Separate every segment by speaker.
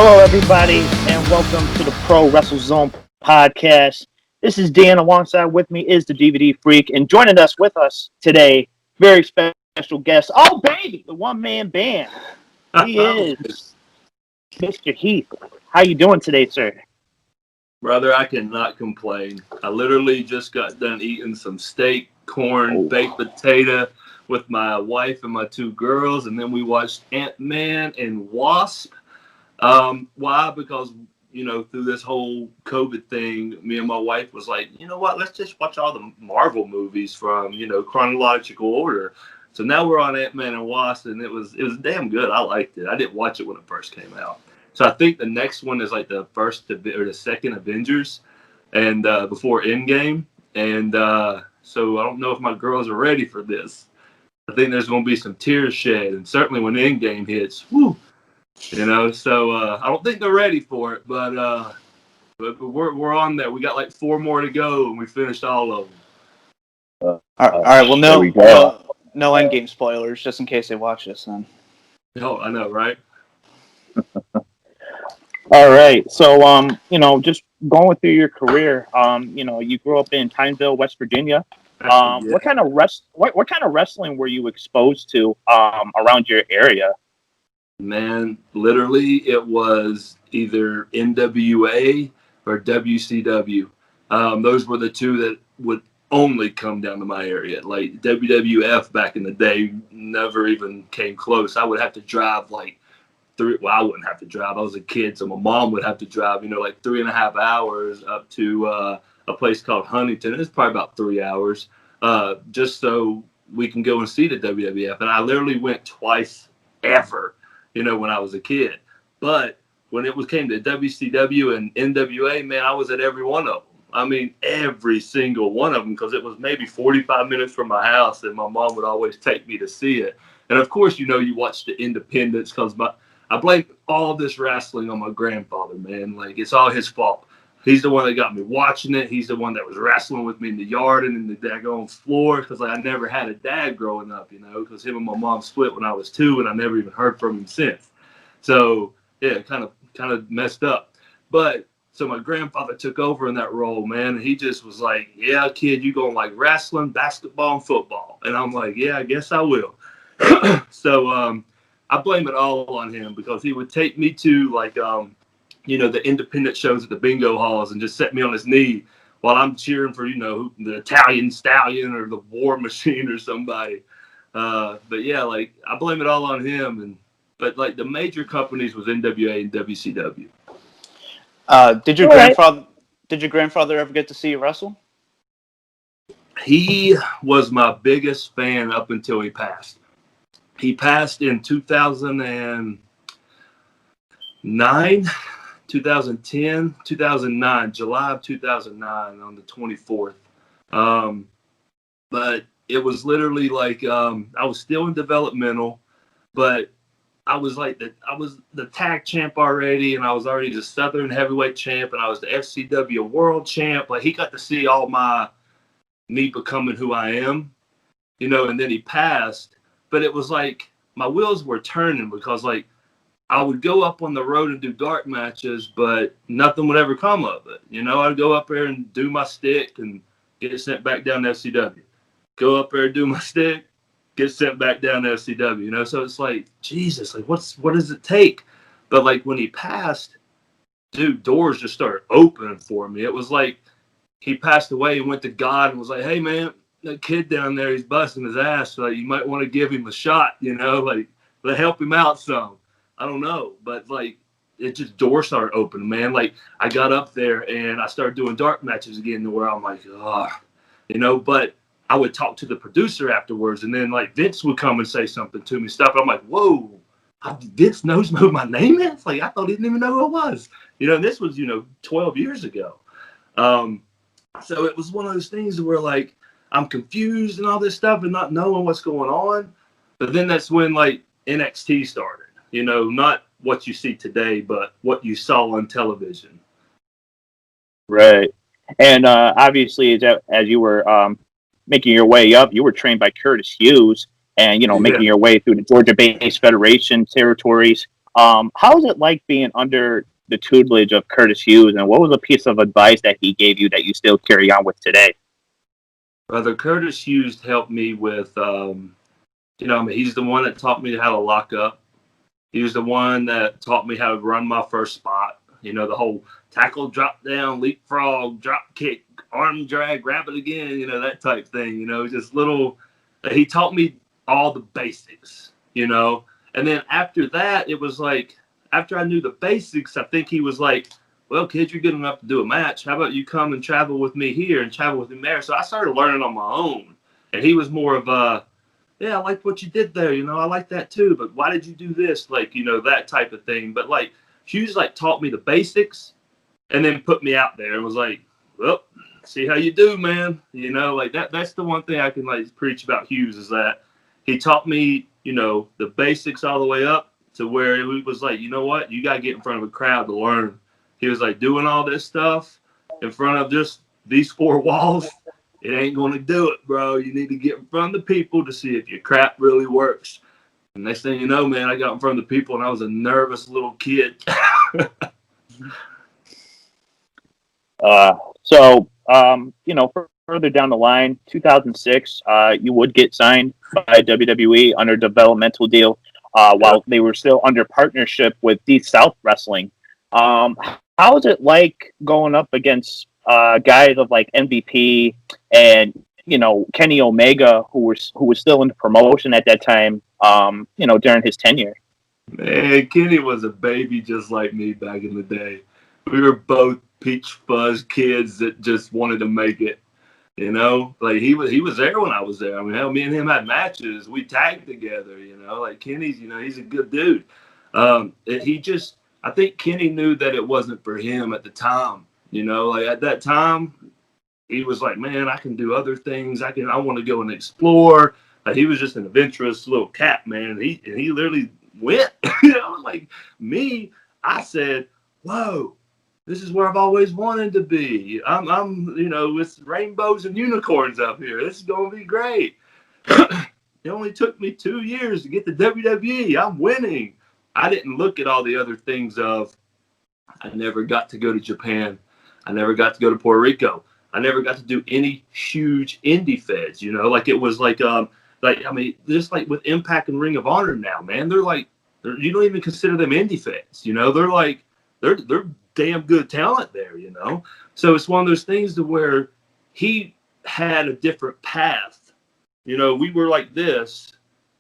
Speaker 1: Hello, everybody, and welcome to the Pro Wrestle Zone podcast. This is Dan. Alongside with me is the DVD Freak, and joining us today, very special guest. Oh, baby, the one-man band. He is Mr. Heath. How you doing today, sir?
Speaker 2: Brother, I cannot complain. I literally just got done eating some steak, corn, baked potato with my wife and my two girls, and then we watched Ant-Man and Wasp. Why? Because, through this whole COVID thing, me and my wife was like, you know what, let's just watch all the Marvel movies from, chronological order. So now we're on Ant-Man and Wasp, and it was damn good. I liked it. I didn't watch it when it first came out. So I think the next one is like the second Avengers, and before Endgame. And so I don't know if my girls are ready for this. I think there's going to be some tears shed, and certainly when Endgame hits, whoo, So I don't think they're ready for it, but we're on there. We got like 4 more to go, and we finished all of them.
Speaker 3: All right. Well, no Endgame spoilers, just in case they watch this. Then.
Speaker 2: Oh, I know, right?
Speaker 1: All right. So, just going through your career, you grew up in Pineville, West Virginia.
Speaker 2: Yeah.
Speaker 1: What kind of wrestling were you exposed to around your area?
Speaker 2: Man, literally, it was either NWA or WCW. Those were the two that would only come down to my area. Like WWF back in the day never even came close. I would have to drive I wouldn't have to drive. I was a kid, so my mom would have to drive, like 3.5 hours up to a place called Huntington. It's probably about 3 hours, just so we can go and see the WWF. And I literally went twice ever, when I was a kid. But when it came to WCW and NWA, man, I was at every one of them. I mean, every single one of them, because it was maybe 45 minutes from my house, and my mom would always take me to see it. And of course, you watch the independents, because I blame all this wrestling on my grandfather, man. Like, it's all his fault. He's the one that got me watching it. He's the one that was wrestling with me in the yard and in the daggone floor, because I never had a dad growing up, because him and my mom split when I was 2, and I never even heard from him since. So, yeah, kind of messed up. But so my grandfather took over in that role, man, and he just was like, yeah, kid, you going to like wrestling, basketball, and football. And I'm like, yeah, I guess I will. So, I blame it all on him, because he would take me to the independent shows at the bingo halls and just set me on his knee while I'm cheering for, the Italian Stallion or the War Machine or somebody. But yeah, I blame it all on him. But the major companies was NWA and WCW.
Speaker 3: Did your grandfather ever get to see you wrestle?
Speaker 2: He was my biggest fan up until he passed. He passed in 2009, 2010, 2009, July of 2009 on the 24th. But it was literally I was still in developmental, but I was the tag champ already, and I was already the Southern heavyweight champ, and I was the FCW world champ. Like, he got to see all me becoming who I am, and then he passed. But it was like my wheels were turning, because I would go up on the road and do dark matches, but nothing would ever come of it. I'd go up there and do my stick and get sent back down to FCW. Go up there and do my stick, get sent back down to FCW. So it's like, Jesus, what does it take? But when he passed, dude, doors just started opening for me. It was like he passed away and went to God and was like, hey, man, that kid down there, he's busting his ass. So you might want to give him a shot, help him out some. I don't know. But it just doors started opening, man. I got up there and I started doing dark matches again, to where I'm like, but I would talk to the producer afterwards, and then Vince would come and say something to me, stuff. I'm like, whoa, Vince knows who my name is? I thought he didn't even know who I was. This was, 12 years ago. So it was one of those things where I'm confused and all this stuff and not knowing what's going on. But then that's when NXT started, not what you see today, but what you saw on television.
Speaker 1: Right. And obviously, as you were making your way up, you were trained by Curtis Hughes, and making your way through the Georgia-based Federation territories. How is it like being under the tutelage of Curtis Hughes, and what was a piece of advice that he gave you that you still carry on with today?
Speaker 2: Brother Curtis Hughes helped me with, he's the one that taught me how to lock up. He was the one that taught me how to run my first spot. The whole tackle, drop down, leapfrog, drop kick, arm drag, grab it again, that type thing, just little. He taught me all the basics, And then after that, it was like, after I knew the basics, I think he was like, well, kid, you're good enough to do a match. How about you come and travel with me here and travel with me there? So I started learning on my own. And he was more of a, yeah, I like what you did there. I like that too. But why did you do this? That type of thing. But Hughes taught me the basics and then put me out there and was like, well, see how you do, man. That's the one thing I can preach about Hughes is that he taught me, the basics all the way up to where he was like, you know what? You got to get in front of a crowd to learn. He was like, doing all this stuff in front of just these four walls, it ain't going to do it, bro. You need to get in front of the people to see if your crap really works. And next thing you know, man, I got in front of the people and I was a nervous little kid.
Speaker 1: Further down the line, 2006, you would get signed by WWE under developmental deal while they were still under partnership with Deep South Wrestling. How is it like going up against guys of like MVP and Kenny Omega, who was still in the promotion at that time, during his tenure?
Speaker 2: Man, Kenny was a baby just like me back in the day. We were both peach fuzz kids that just wanted to make it. He was there when I was there. I mean, hell, me and him had matches. We tagged together. Kenny's, he's a good dude. I think Kenny knew that it wasn't for him at the time. At that time, he was like, man, I can do other things. I want to go and explore. He was just an adventurous little cat, man. And he literally went. Me, I said, whoa. This is where I've always wanted to be. I'm with rainbows and unicorns up here. This is going to be great. It only took me 2 years to get to WWE. I'm winning. I didn't look at all the other things of, I never got to go to Japan. I never got to go to Puerto Rico. I never got to do any huge indie feds, it was just like with Impact and Ring of Honor now, man, you don't even consider them indie feds, they're damn good talent there, So it's one of those things to where he had a different path. We were like this,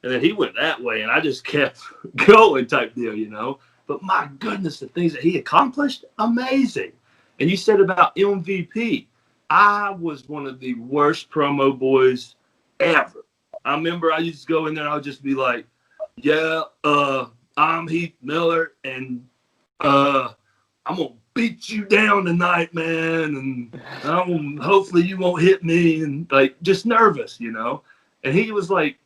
Speaker 2: and then he went that way, and I just kept going type deal, But my goodness, the things that he accomplished, amazing. And you said about MVP, I was one of the worst promo boys ever. I remember I used to go in there and I would just be like, yeah, I'm Heath Miller, and I'm going to beat you down tonight, man. And hopefully you won't hit me. And just nervous, And he was like,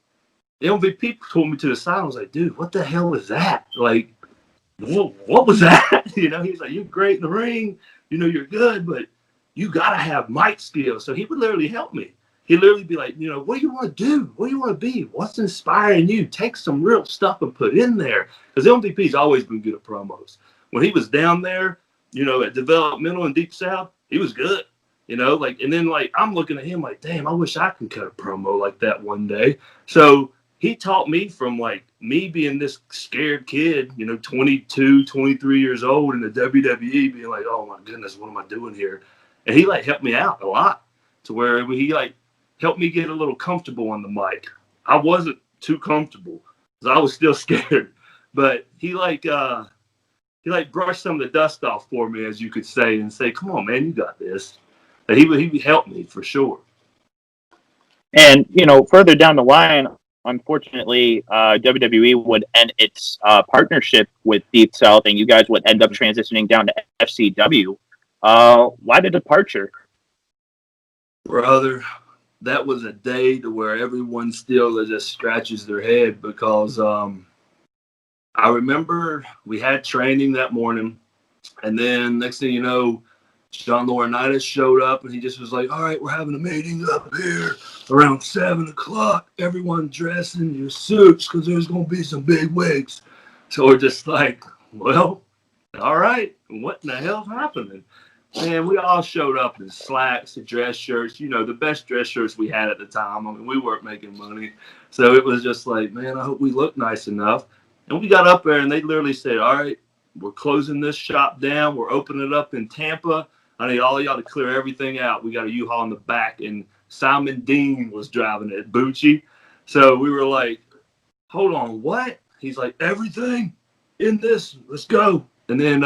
Speaker 2: the MVP pulled me to the side. I was like, dude, what the hell is that? What was that? He's like, you're great in the ring. You're good, but you got to have mic skills. So he would literally help me. He'd literally be like, what do you want to do? What do you want to be? What's inspiring you? Take some real stuff and put in there. Because MVP's always been good at promos. When he was down there, at developmental and Deep South, he was good. And then I'm looking at him like, damn, I wish I could cut a promo like that one day. So he taught me from me being this scared kid, 22, 23 years old in the WWE, being like, oh my goodness, what am I doing here? And he helped me out a lot to where he helped me get a little comfortable on the mic. I wasn't too comfortable because I was still scared, but he brushed some of the dust off for me, as you could say, and say, come on, man, you got this. And he would help me for sure.
Speaker 1: And, further down the line, unfortunately, WWE would end its partnership with Deep South, and you guys would end up transitioning down to FCW. Why the departure?
Speaker 2: Brother, that was a day to where everyone still just scratches their head because I remember we had training that morning, and then next thing you know, John Laurinaitis showed up, and he just was like, all right, we're having a meeting up here around 7 o'clock. Everyone dress in your suits because there's going to be some big wigs. So we're just like, well, all right, what in the hell's happening? Man, we all showed up in slacks and dress shirts, the best dress shirts we had at the time. I mean, we weren't making money. So it was just like, man, I hope we look nice enough. And we got up there and they literally said, all right, we're closing this shop down. We're opening it up in Tampa. I need all of y'all to clear everything out. We got a U-Haul in the back. And Simon Dean was driving it, Bucci. So we were like, hold on, what? He's like, everything in this, let's go. And then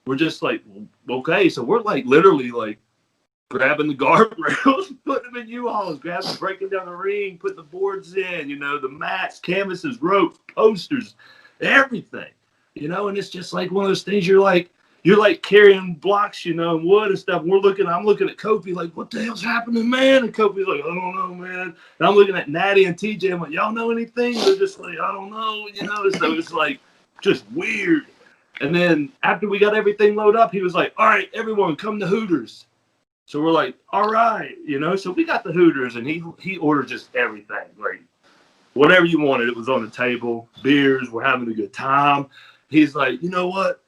Speaker 2: we're just like, okay. So we're like literally like grabbing the guardrails, putting them in U-Hauls, breaking down the ring, putting the boards in, the mats, canvases, ropes, posters, everything, and it's just like one of those things you're like carrying blocks, and wood and stuff. And I'm looking at Kofi like, what the hell's happening, man? And Kofi's like, I don't know, man. And I'm looking at Natty and TJ. I'm like, y'all know anything? They're just like, I don't know, So it's like just weird. And then after we got everything loaded up, he was like, all right, everyone come to Hooters. So we're like, all right, So we got the Hooters, and he ordered just everything, like whatever you wanted. It was on the table. Beers. We're having a good time. He's like, you know what?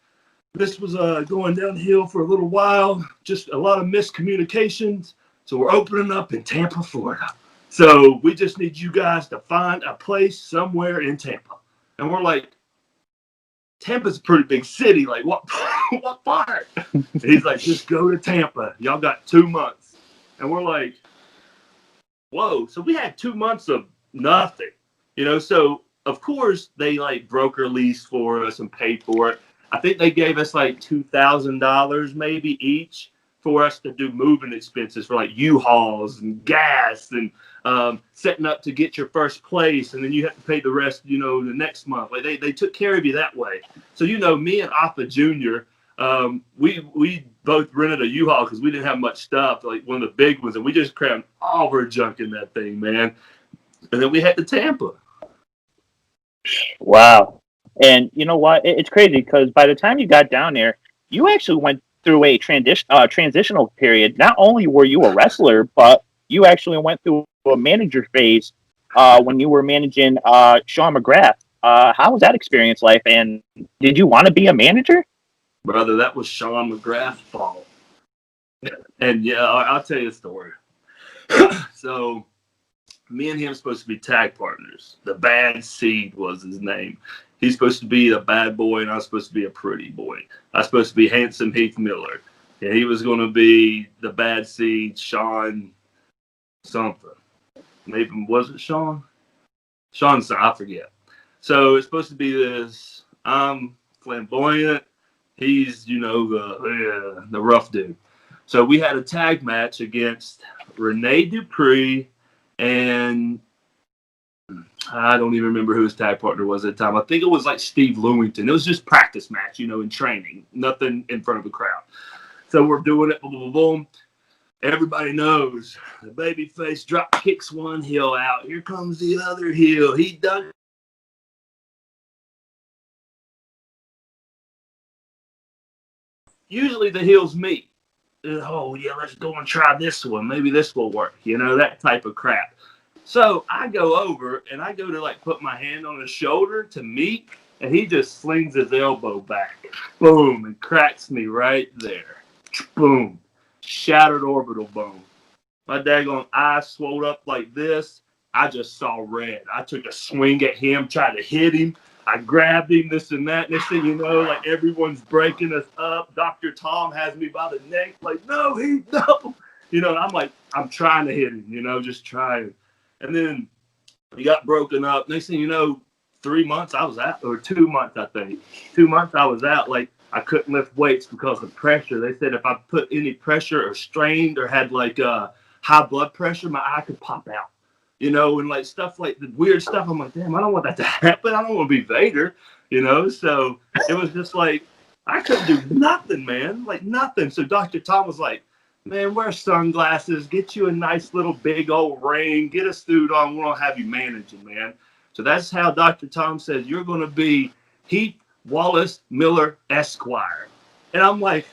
Speaker 2: This was going downhill for a little while. Just a lot of miscommunications. So we're opening up in Tampa, Florida. So we just need you guys to find a place somewhere in Tampa. And we're like, Tampa's a pretty big city. Like, what part? He's like, just go to Tampa. Y'all got 2 months. And we're like, whoa. So we had 2 months of nothing, So, of course, they, like, broker lease for us and paid for it. I think they gave us, like, $2,000 maybe each for us to do moving expenses for, like, U-Hauls and gas and setting up to get your first place, and then you have to pay the rest, the next month. Like they took care of you that way. So me and Alpha Jr., we both rented a U-Haul because we didn't have much stuff, like one of the big ones, and we just crammed all of our junk in that thing, man. And then we head to Tampa.
Speaker 1: Wow. And you know what? It's crazy because by the time you got down there, you actually went through a transitional period. Not only were you a wrestler, but you actually went through a manager phase when you were managing Sean McGrath. How was that experience like? And did you want to be a manager?
Speaker 2: Brother, that was Sean McGrath's fault. And yeah, I'll tell you a story. So me and him supposed to be tag partners. The Bad Seed was his name. He's supposed to be a bad boy, and I was supposed to be a pretty boy. I was supposed to be handsome Heath Miller. And he was going to be the Bad Seed, Sean something. Maybe, was it Sean? Sean, I forget. So it's supposed to be this, I'm flamboyant. He's, the rough dude. So we had a tag match against Rene Dupree and I don't even remember who his tag partner was at the time. I think it was like Steve Lewington. It was just practice match, in training. Nothing in front of a crowd. So we're doing it, boom, boom, boom. Everybody knows the babyface drop kicks one heel out. Here comes the other heel. He done. Usually the heels meet. Oh, yeah, let's go and try this one. Maybe this will work. That type of crap. So I go over and I go to like put my hand on his shoulder to meet, and he just slings his elbow back. Boom, and cracks me right there. Boom. Shattered orbital bone. My daggone eye swelled up like this. I just saw red. I took a swing at him, tried to hit him. I grabbed him, this and that. Next thing you know, like everyone's breaking us up. Dr. Tom has me by the neck, like, no, no. And I'm like, I'm trying to hit him, just trying. And then we got broken up. Next thing you know, 3 months I was out, or 2 months, I think. 2 months I was out. Like, I couldn't lift weights because of pressure. They said if I put any pressure or strained or had like high blood pressure, my eye could pop out. And like stuff like the weird stuff. I'm like, damn, I don't want that to happen. I don't want to be Vader, So it was just like, I couldn't do nothing, man. Like nothing. So Dr. Tom was like, man, wear sunglasses, get you a nice little big old ring, get a suit on. We're going to have you managing, man. So that's how Dr. Tom says you're going to be Heath Wallace Miller Esquire. And I'm like,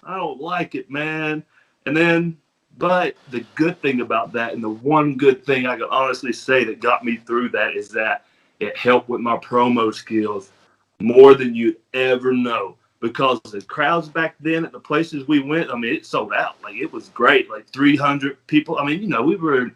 Speaker 2: I don't like it, man. And then, but the good thing about that, and the one good thing I can honestly say that got me through that, is that it helped with my promo skills. more than you'd ever know. Because the crowds back then at the places we went, I mean, it sold out. Like, it was great. Like 300 people. I mean, we were in,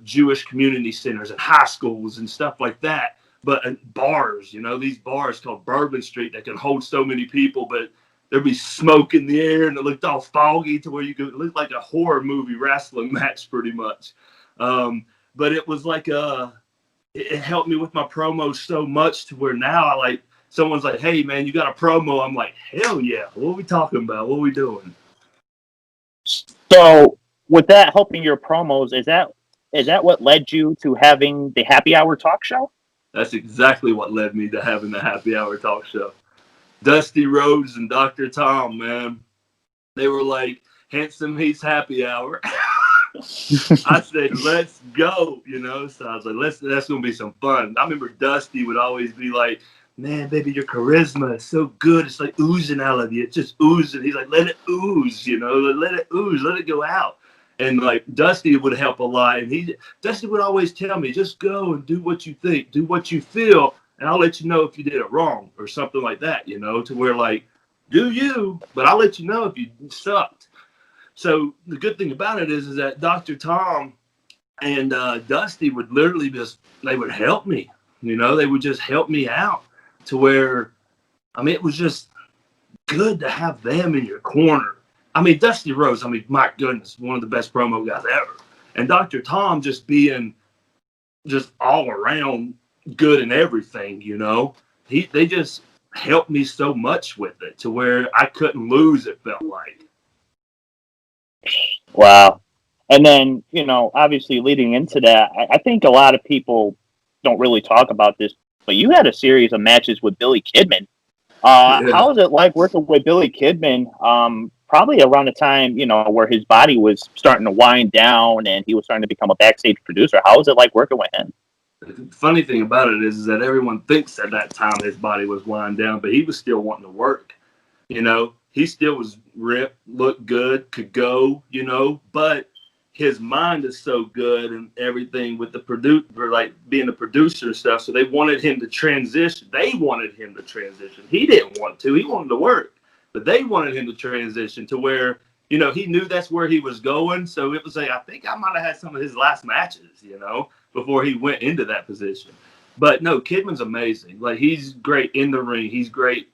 Speaker 2: Jewish community centers and high schools and stuff like that. But bars, these bars called Bourbon Street that can hold so many people, but there'd be smoke in the air and it looked all foggy to where it looked like a horror movie wrestling match pretty much. But it was like it helped me with my promos so much to where now someone's like, hey man, you got a promo. I'm like, hell yeah. What are we talking about? What are we doing?
Speaker 1: So with that helping your promos, is that what led you to having the happy hour talk show?
Speaker 2: That's exactly what led me to having the happy hour talk show. Dusty Rhodes and Dr. Tom, man. They were like, Handsome Heath's happy hour. I said, let's go, So I was like, that's going to be some fun. I remember Dusty would always be like, man, baby, your charisma is so good. It's like oozing out of you. It's just oozing. He's like, let it ooze, let it ooze, let it go out. And like Dusty would help a lot. And Dusty would always tell me, just go and do what you think, do what you feel, and I'll let you know if you did it wrong or something like that, to where like, do you, but I'll let you know if you sucked. So the good thing about it is that Dr. Tom and Dusty would literally they would help me. They would just help me out to where, I mean, it was just good to have them in your corner. I mean, Dusty Rhodes, I mean, my goodness, one of the best promo guys ever. And Dr. Tom just being just all around good in everything, They just helped me so much with it to where I couldn't lose, it felt like.
Speaker 1: Wow. And then, obviously leading into that, I think a lot of people don't really talk about this, but you had a series of matches with Billy Kidman.
Speaker 2: Yeah.
Speaker 1: How was it like working with Billy Kidman? Probably around the time, where his body was starting to wind down and he was starting to become a backstage producer. How was it like working with him?
Speaker 2: The funny thing about it is that everyone thinks at that time his body was wind down, but he was still wanting to work. He still was ripped, looked good, could go, but his mind is so good and everything with the producer, like being a producer and stuff. So they wanted him to transition. He didn't want to. He wanted to work, but they wanted him to transition to where, he knew that's where he was going. So it was like, I think I might have had some of his last matches, before he went into that position. But no, Kidman's amazing. Like, he's great in the ring. He's great,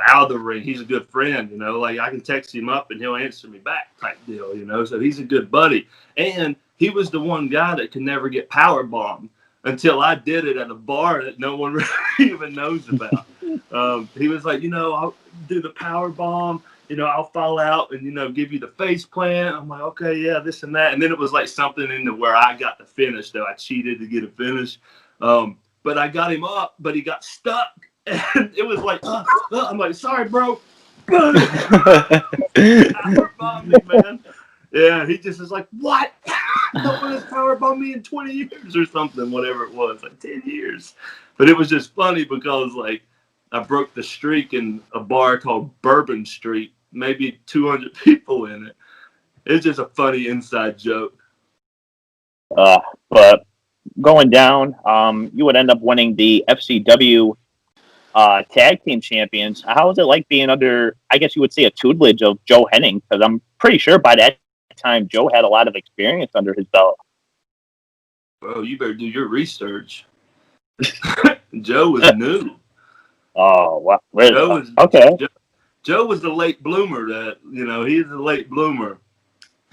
Speaker 2: out of the ring. He's a good friend, like I can text him up and he'll answer me back type deal, so he's a good buddy. And he was the one guy that could never get power bombed until I did it at a bar that no one really even knows about. He was like, I'll do the power bomb, I'll fall out and, give you the face plant. I'm like, okay, yeah, this and that. And then it was like something into where I got the finish, though. I cheated to get a finish. But I got him up, but he got stuck. And it was like, I'm like, sorry, bro. Power bombed me, man. Yeah, he just is like, what? No one has power bombed me in 20 years or something, whatever it was, like 10 years. But it was just funny because, like, I broke the streak in a bar called Bourbon Street, maybe 200 people in it. It's just a funny inside joke.
Speaker 1: But going down, you would end up winning the FCW tag team champions. How was it like being under, I guess you would say, a tutelage of Joe Henning? Because I'm pretty sure by that time Joe had a lot of experience under his belt.
Speaker 2: Well, you better do your research. Joe was new.
Speaker 1: Oh, wow.
Speaker 2: Joe was the late bloomer. He's the late bloomer.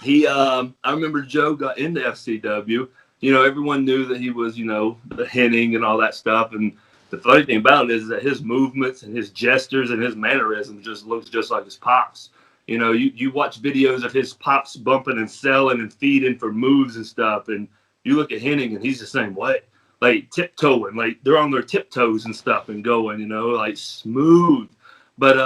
Speaker 2: I remember Joe got into FCW. Everyone knew that he was, the Henning and all that stuff. And the funny thing about it is that his movements and his gestures and his mannerisms just looks just like his pops. You watch videos of his pops bumping and selling and feeding for moves and stuff, and you look at Henning and he's the same way, like tiptoeing, like they're on their tiptoes and stuff and going, like smooth. But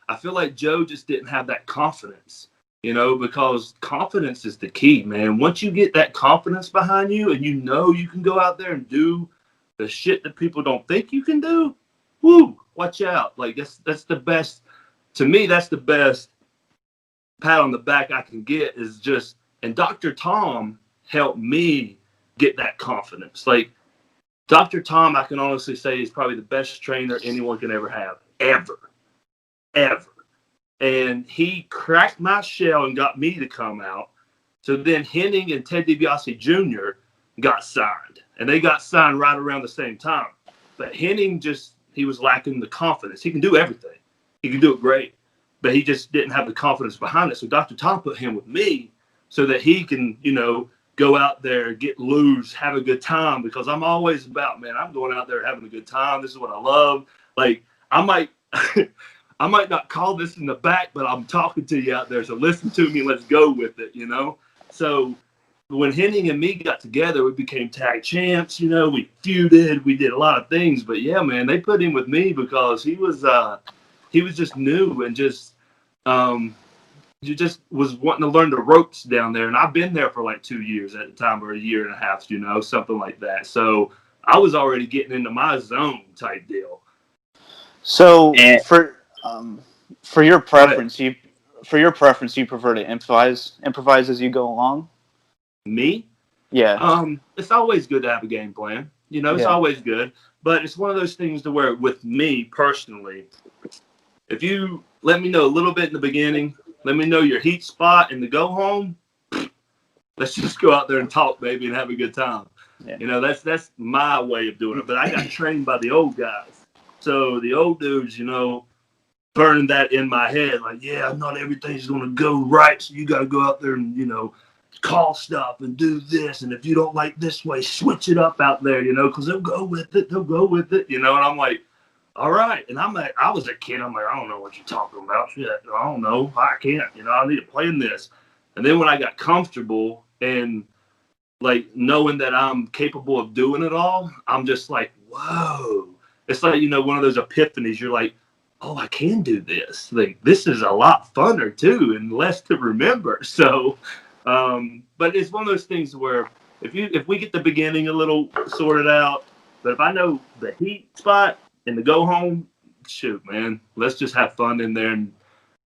Speaker 2: I feel like Joe just didn't have that confidence, because confidence is the key, man. Once you get that confidence behind you and you can go out there and do the shit that people don't think you can do, woo, watch out. Like that's the best, to me, that's the best pat on the back I can get is just, and Dr. Tom helped me get that confidence. Like, Dr. Tom, I can honestly say, is probably the best trainer anyone can ever have, ever. And he cracked my shell and got me to come out. So then Henning and Ted DiBiase Jr. got signed, and they got signed right around the same time. But Henning he was lacking the confidence. He can do everything. He can do it great, but he just didn't have the confidence behind it. So Dr. Tom put him with me so that he can, go out there, get loose, have a good time, because I'm always about, man, I'm going out there having a good time. This is what I love. Like, I might I might not call this in the back, but I'm talking to you out there. So listen to me. Let's go with it, So when Henning and me got together, we became tag champs. We feuded. We did a lot of things. But, yeah, man, they put him with me because he was just new and you just was wanting to learn the ropes down there. And I've been there for like 2 years at the time, or a year and a half, something like that. So I was already getting into my zone type deal.
Speaker 3: So for your preference, you prefer to improvise as you go along?
Speaker 2: Me?
Speaker 3: Yeah.
Speaker 2: It's always good to have a game plan. It's always good. But it's one of those things to where, with me personally, if you let me know a little bit in the beginning, let me know your heat spot and the go home, let's just go out there and talk, baby, and have a good time. Yeah. That's my way of doing it. But I got trained by the old guys. So the old dudes, burned that in my head. Like, yeah, not everything's going to go right. So you got to go out there and, call stuff and do this. And if you don't like this way, switch it up out there, because they'll go with it. And I'm like, all right. And I was a kid. I'm like, I don't know what you're talking about. Shit, I don't know. I can't. I need to play in this. And then when I got comfortable and like knowing that I'm capable of doing it all, I'm just like, whoa. It's like, one of those epiphanies. You're like, oh, I can do this. Like, this is a lot funner too, and less to remember. So, but it's one of those things where if we get the beginning a little sorted out, but if I know the heat spot and the go home, shoot, man, let's just have fun in there and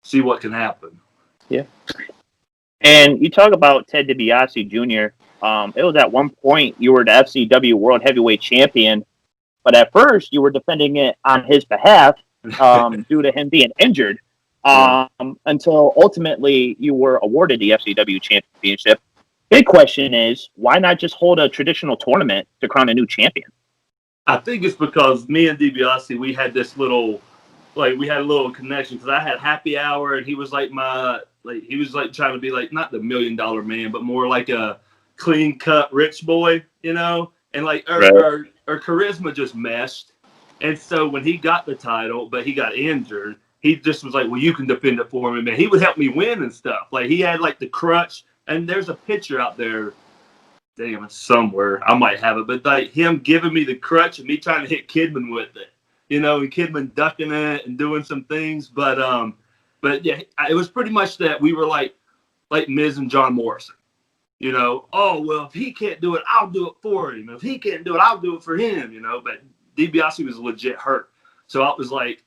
Speaker 2: see what can happen.
Speaker 3: Yeah.
Speaker 1: And you talk about Ted DiBiase Jr. It was at one point you were the FCW World Heavyweight Champion, but at first you were defending it on his behalf due to him being injured. Until ultimately you were awarded the FCW Championship. Big question is, why not just hold a traditional tournament to crown a new champion?
Speaker 2: I think it's because me and DiBiase, we had this little, we had a little connection, because I had happy hour and he was like he was like trying to be like, not the $1 million man, but more like a clean cut rich boy, and like our charisma just meshed. And so when he got the title, but he got injured, he just was like, well, you can defend it for me, man. He would help me win and stuff. Like, he had like the crutch, and there's a picture out there. Damn, it's somewhere. I might have it. But like him giving me the crutch and me trying to hit Kidman with it. And Kidman ducking it and doing some things. But yeah, it was pretty much that we were like Miz and John Morrison. Oh, well, if he can't do it, I'll do it for him. If he can't do it, I'll do it for him, But DiBiase was legit hurt. So I was like,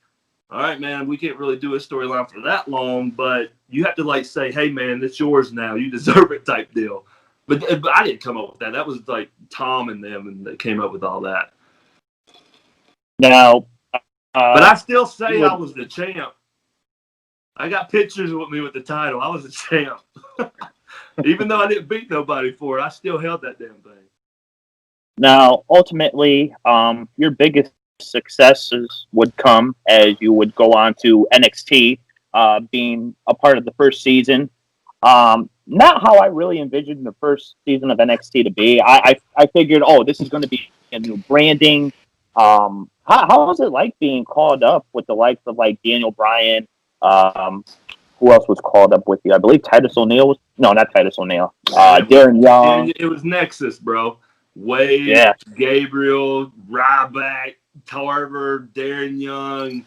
Speaker 2: all right, man, we can't really do a storyline for that long, but you have to say, hey, man, it's yours now. You deserve it type deal. But I didn't come up with that. That was like Tom and them, and they came up with all that.
Speaker 1: Now,
Speaker 2: but I still say I was the champ. I got pictures with me with the title. I was the champ. Even though I didn't beat nobody for it, I still held that damn thing.
Speaker 1: Now, ultimately, your biggest successes would come as you would go on to NXT, being a part of the first season. Not how I really envisioned the first season of NXT to be. I figured, this is going to be a new branding. How was it like being called up with the likes of like Daniel Bryan? Who else was called up with you? I believe Titus O'Neil was. No, not Titus O'Neil. Darren Young.
Speaker 2: It was Nexus, bro. Wade, Gabriel, Ryback, Tarver, Darren Young,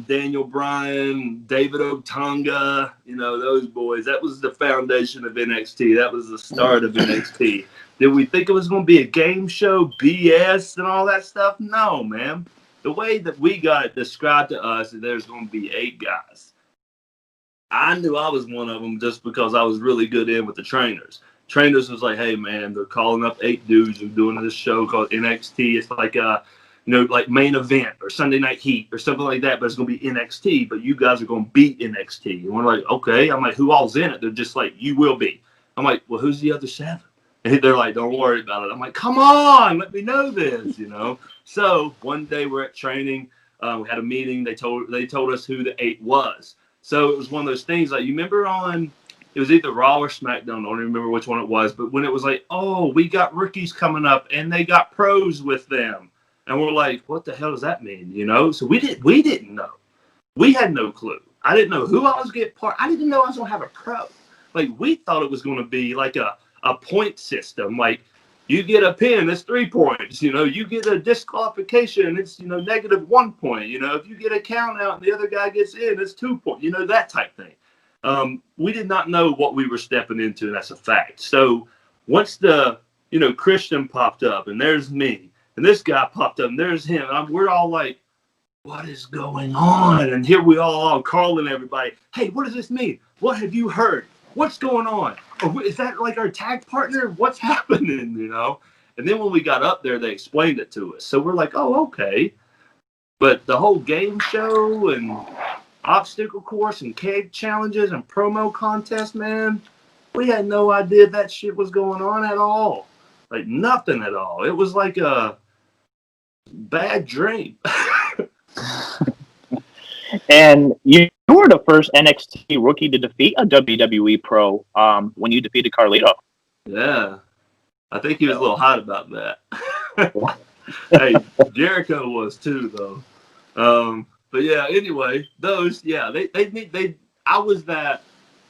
Speaker 2: Daniel Bryan, David Otunga, those boys. That was the foundation of NXT. That was the start of NXT. Did we think it was going to be a game show, BS, and all that stuff? No, man. The way that we got it described to us, that there's going to be 8 guys. I knew I was one of them just because I was really good in with the trainers. trainers was like, hey man, they're calling up 8 dudes who are doing this show called NXT. It's like like main event or Sunday Night Heat or something like that, but it's gonna be NXT, but you guys are gonna beat NXT. And we're like, okay. I'm like, who all's in it? They're just like, you will be. I'm like, well, who's the other 7? And they're like, don't worry about it. I'm like, come on, let me know this, So one day we're at training, we had a meeting. They told us who the 8 was. So it was one of those things like, you remember it was either Raw or SmackDown. I don't even remember which one it was, but when it was like, oh, we got rookies coming up and they got pros with them. And we're like, what the hell does that mean? So we didn't know. We had no clue. I didn't know who I was getting part. I didn't know I was going to have a pro. Like, we thought it was going to be like a point system. Like, you get a pin, it's 3 points. You get a disqualification, it's, -1 point. If you get a count out and the other guy gets in, it's 2 points. That type thing. We did not know what we were stepping into, and that's a fact. So once the, Christian popped up, and there's me, and this guy popped up, and there's him, we're all like, what is going on? And here we all calling everybody, hey, what does this mean? What have you heard? What's going on? Or is that like our tag partner? What's happening, And then when we got up there, they explained it to us. So we're like, oh, okay. But the whole game show and obstacle course and keg challenges and promo contests, man, we had no idea that shit was going on at all. Like, nothing at all. It was like a bad dream.
Speaker 1: And you were the first NXT rookie to defeat a WWE pro when you defeated Carlito.
Speaker 2: Yeah. I think he was a little hot about that. Hey, Jericho was too, though. But yeah, anyway, I was that.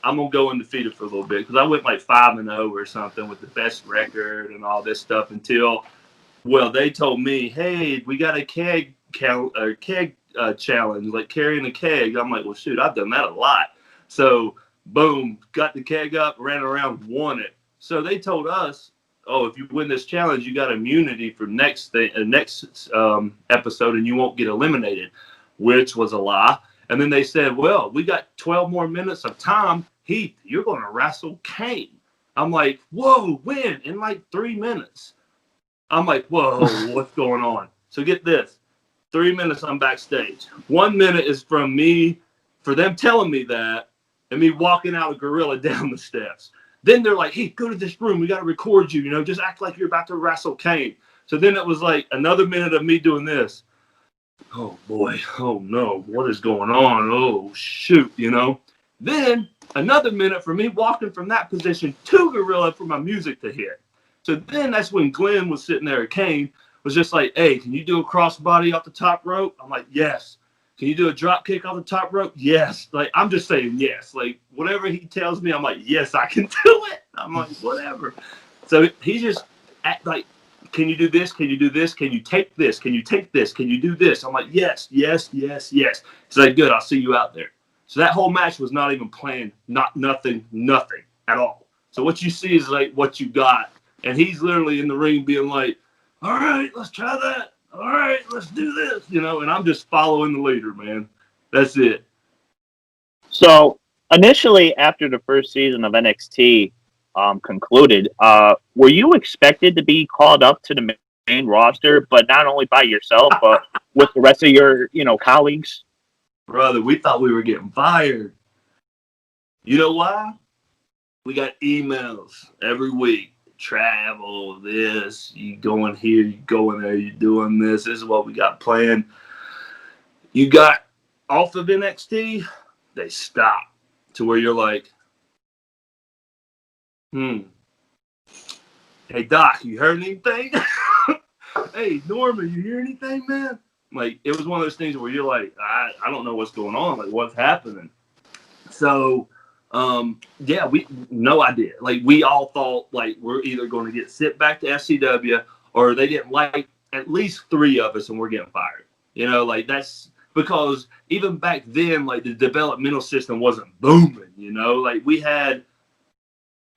Speaker 2: I'm gonna go undefeated for a little bit because I went like 5-0 or something with the best record and all this stuff until, they told me, hey, we got a keg challenge, like carrying a keg. I'm like, well, shoot, I've done that a lot. So boom, got the keg up, ran around, won it. So they told us, oh, if you win this challenge, you got immunity for next episode, and you won't get eliminated, which was a lie. And then they said, well, we got 12 more minutes of time. Heath, you're going to wrestle Kane. I'm like, whoa, when? In like 3 minutes. I'm like, whoa, what's going on? So get this. 3 minutes I'm backstage. 1 minute is from me, for them telling me that, and me walking out of Gorilla down the steps. Then they're like, hey, go to this room. We got to record you, just act like you're about to wrestle Kane. So then it was like another minute of me doing this. Oh, boy. Oh, no. What is going on? Oh, shoot, Then another minute for me walking from that position to Gorilla for my music to hit. So then that's when Glenn was sitting there at Kane, was just like, hey, can you do a crossbody off the top rope? I'm like, yes. Can you do a drop kick off the top rope? Yes. Like, I'm just saying yes. Like, whatever he tells me, I'm like, yes, I can do it. I'm like, whatever. So he just like, can you do this? Can you do this? Can you take this? Can you take this? Can you do this? I'm like, yes, yes, yes, yes. He's like, good, I'll see you out there. So that whole match was not even planned, nothing at all. So what you see is like what you got. And he's literally in the ring being like, all right, let's try that. All right, let's do this, and I'm just following the leader, man. That's it.
Speaker 1: So initially, after the first season of NXT concluded, were you expected to be called up to the main roster, but not only by yourself, but with the rest of your, colleagues?
Speaker 2: Brother, we thought we were getting fired. You know why? We got emails every week. Travel, this, you going here, you going there, you doing this. This is what we got planned. You got off of NXT, they stop to where you're like, hey, Doc, you heard anything? Hey, Norman, you hear anything, man? Like, it was one of those things where you're like, I don't know what's going on. Like, what's happening? So, we no idea. Like, we all thought like we're either going to get sent back to SCW or they didn't like at least 3 of us and we're getting fired. Like that's because even back then, like the developmental system wasn't booming. Like we had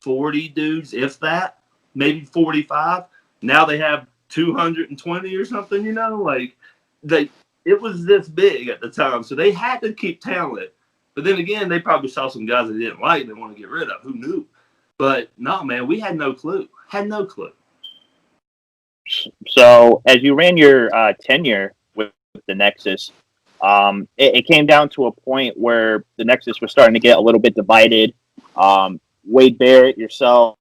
Speaker 2: 40 dudes, if that, maybe 45. Now they have 220 or something. Like it was this big at the time, so they had to keep talent. But then again, they probably saw some guys they didn't like and they want to get rid of. Who knew? But no, man, we had no clue. Had no clue.
Speaker 1: So as you ran your tenure with the Nexus, it came down to a point where the Nexus was starting to get a little bit divided. Wade Barrett, yourself,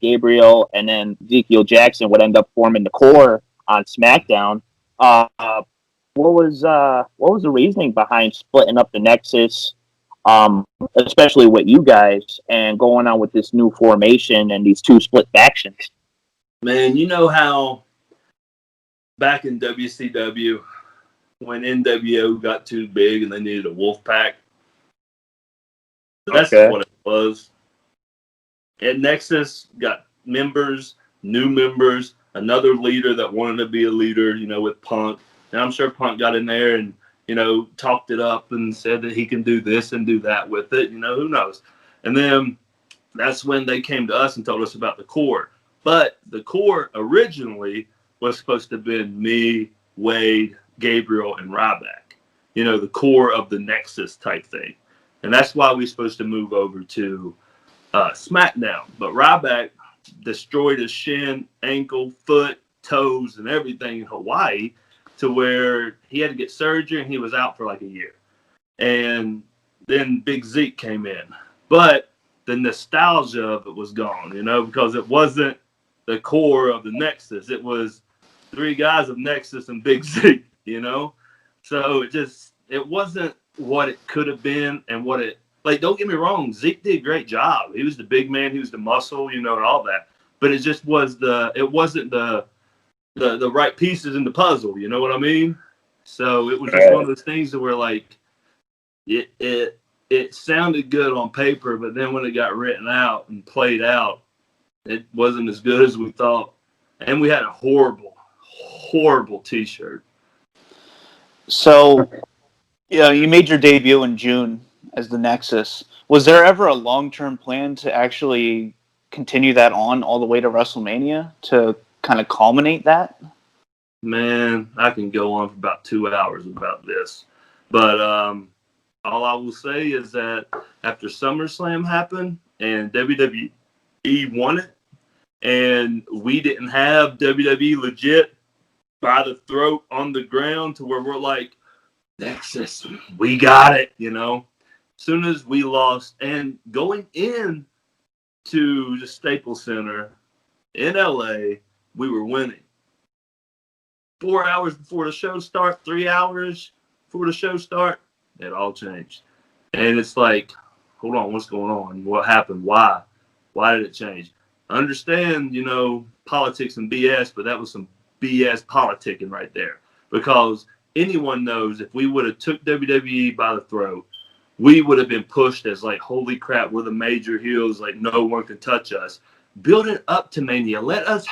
Speaker 1: Gabriel, and then Ezekiel Jackson would end up forming the core on SmackDown. Uh, what was the reasoning behind splitting up the Nexus, especially with you guys, and going on with this new formation and these two split factions?
Speaker 2: Man, you know how back in WCW, when NWO got too big and they needed a wolf pack? That's what it was. And Nexus got members, new members, another leader that wanted to be a leader, with Punk. And I'm sure Punk got in there and, talked it up and said that he can do this and do that with it. Who knows? And then that's when they came to us and told us about the core. But the core originally was supposed to have been me, Wade, Gabriel, and Ryback. The core of the Nexus type thing. And that's why we're supposed to move over to SmackDown. But Ryback destroyed his shin, ankle, foot, toes, and everything in Hawaii to where he had to get surgery and he was out for like a year. And then Big Zeke came in. But the nostalgia of it was gone, because it wasn't the core of the Nexus. It was three guys of Nexus and Big Zeke, So it wasn't what it could have been and what it, don't get me wrong, Zeke did a great job. He was the big man, he was the muscle, and all that. But it just wasn't the right pieces in the puzzle, you know what I mean? So it was just one of those things that were it sounded good on paper, but then when it got written out and played out, it wasn't as good as we thought. And we had a horrible, horrible T-shirt.
Speaker 3: So, you made your debut in June as the Nexus. Was there ever a long-term plan to actually continue that on all the way to WrestleMania to kind of culminate that?
Speaker 2: Man, I can go on for about 2 hours about this. But all I will say is that after SummerSlam happened and WWE won it, and we didn't have WWE legit by the throat on the ground to where we're like, Nexus, we got it, As soon as we lost, and going in to the Staples Center in LA, we were winning. 4 hours before the show start, 3 hours before the show start, it all changed. And it's like, hold on, what's going on? What happened? Why? Why did it change? I understand, politics and BS, but that was some BS politicking right there. Because anyone knows if we would have took WWE by the throat, we would have been pushed as like, holy crap, we're the major heels, like no one can touch us. Build it up to Mania. Let us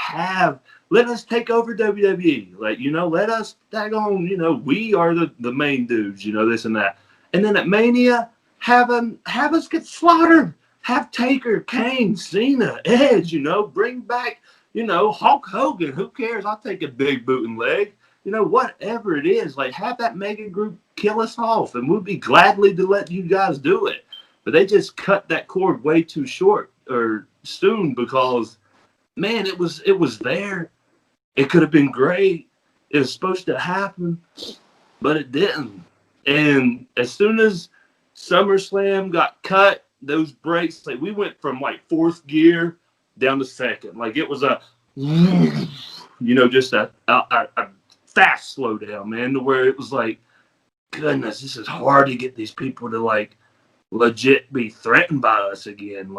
Speaker 2: take over WWE. Let us tag on, we are the main dudes, this and that. And then at Mania, have us get slaughtered. Have Taker, Kane, Cena, Edge, bring back, Hulk Hogan. Who cares? I'll take a big boot and leg. Whatever it is, have that mega group kill us off, and we'll be gladly to let you guys do it. But they just cut that cord way too short or soon because, man, it was there. It could have been great. It was supposed to happen, but it didn't. And as soon as SummerSlam got cut, those breaks, we went from fourth gear down to second. It was a, just a fast slowdown, man, to where it was like, goodness, this is hard to get these people to legit be threatened by us again.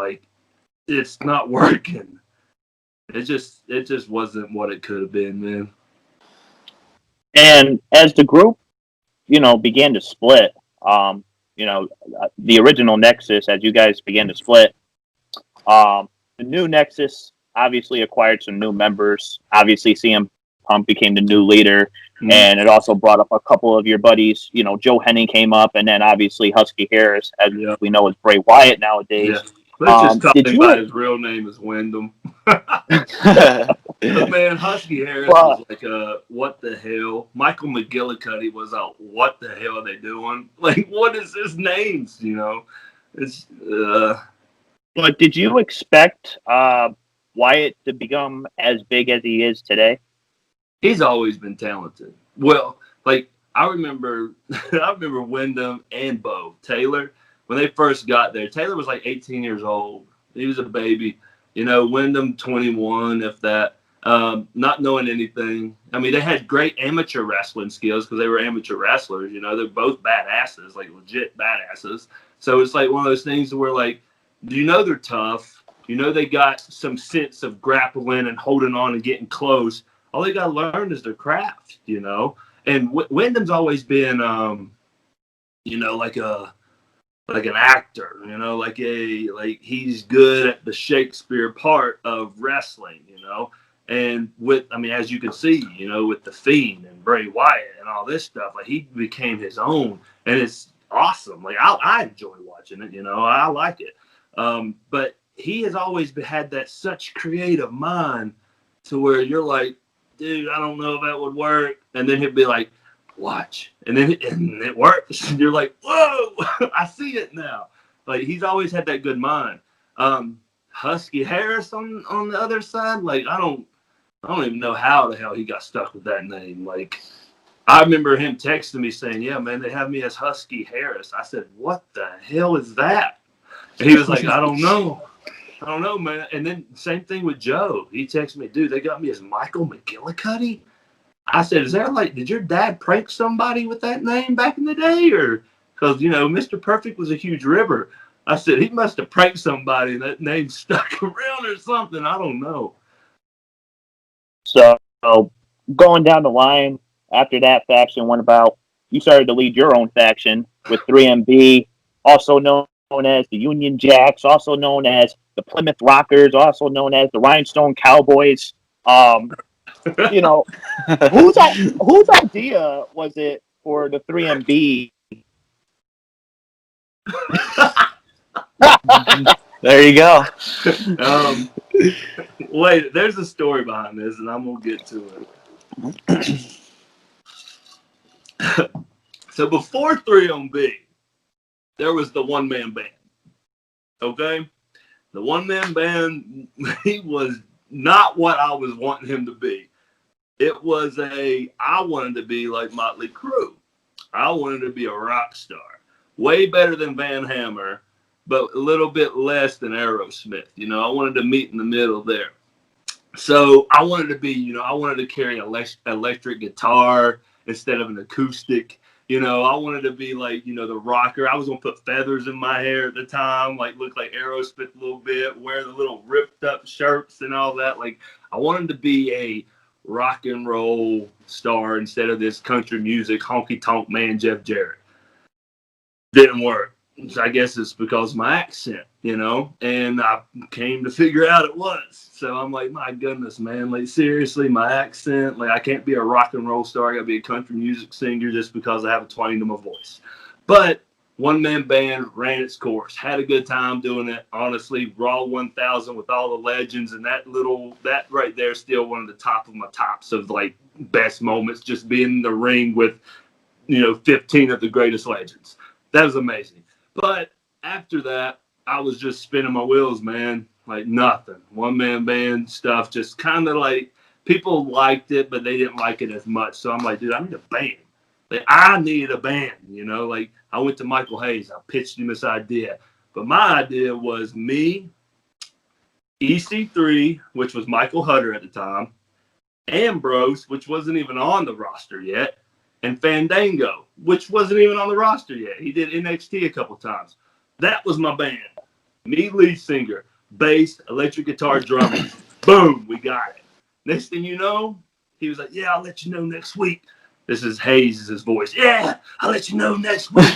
Speaker 2: It's not working. It just wasn't what it could have been, man.
Speaker 1: And as the group, began to split, the original Nexus, as you guys began to split, the new Nexus obviously acquired some new members. Obviously, CM Punk became the new leader, and it also brought up a couple of your buddies. Joe Henning came up, and then obviously Husky Harris, as we know, is Bray Wyatt nowadays.
Speaker 2: Yeah. Let's just call him by his real name is Wyndham. But man, Husky Harris was like what the hell? Michael McGillicuddy was out, what the hell are they doing? What is his names, It's
Speaker 1: But did you expect Wyatt to become as big as he is today?
Speaker 2: He's always been talented. Well, like I remember, I remember Wyndham and Bo Taylor when they first got there. Taylor was like 18 years old. He was a baby. You know, Wyndham 21, if that. Not knowing anything. I mean, they had great amateur wrestling skills because they were amateur wrestlers. You know, they're both badasses, like legit badasses. So it's like one of those things where, like, you know, they're tough. You know, they got some sense of grappling and holding on and getting close. All they got to learn is their craft, you know. And Wyndham's always been, you know, like an actor, you know, like he's good at the Shakespeare part of wrestling, you know. And I mean, as you can see, you know, with the Fiend and Bray Wyatt and all this stuff, like he became his own, and it's awesome. Like I enjoy watching it, you know, I like it. But he has always had that such creative mind to where you're like, dude, I don't know if that would work. And then he'd be like, watch. And then it works. And you're like, whoa, I see it now. Like he's always had that good mind. Husky Harris on the other side, like I don't even know how the hell he got stuck with that name. Like I remember him texting me saying, yeah, man, they have me as Husky Harris. I said, what the hell is that? And he was like, I don't know, man. And then same thing with Joe. He texted me, dude, they got me as Michael McGillicuddy. I said, is there like, did your dad prank somebody with that name back in the day? Or because, you know, Mr. Perfect was a huge river. I said, he must have pranked somebody and that name stuck around or something. I don't know.
Speaker 1: So going down the line after that faction went about, you started to lead your own faction with 3MB, also known as the Union Jacks, also known as the Plymouth Rockers, also known as the Rhinestone Cowboys. You know, whose idea was it for the 3MB?
Speaker 3: There you go.
Speaker 2: Wait, there's a story behind this, and I'm gonna get to it. So before 3MB, there was the one-man band. Okay, the one-man band, he was not what I was wanting him to be. It was I wanted to be like Motley Crue. I wanted to be a rock star. Way better than Van Hammer, but a little bit less than Aerosmith. You know, I wanted to meet in the middle there. So I wanted to be, you know, I wanted to carry an electric guitar instead of an acoustic. You know, I wanted to be like, you know, the rocker. I was going to put feathers in my hair at the time, like look like Aerosmith a little bit, wear the little ripped up shirts and all that. Like I wanted to be a rock and roll star instead of this country music honky tonk man Jeff Jarrett. Didn't work. So I guess it's because of my accent, you know, and I came to figure out it was. So I'm like, my goodness, man, like seriously, my accent, like I can't be a rock and roll star. I gotta be a country music singer just because I have a twang to my voice. But one man band ran its course, had a good time doing it. Honestly, Raw 1000 with all the legends and that right there is still one of the top of my tops of like best moments, just being in the ring with, you know, 15 of the greatest legends. That was amazing. But after that, I was just spinning my wheels, man. Like nothing. One man band stuff, just kind of like people liked it, but they didn't like it as much. So I'm like, dude, I need a band. Like, I needed a band, you know. Like I went to Michael Hayes, I pitched him this idea. But my idea was me, EC3, which was Michael Hutter at the time, Ambrose, which wasn't even on the roster yet, and Fandango, which wasn't even on the roster yet. He did NXT a couple times. That was my band. Me, lead singer, bass, electric guitar, drumming. Boom, we got it. Next thing you know, he was like, yeah, I'll let you know next week. This is Hayes' voice. Yeah, I'll let you know next week.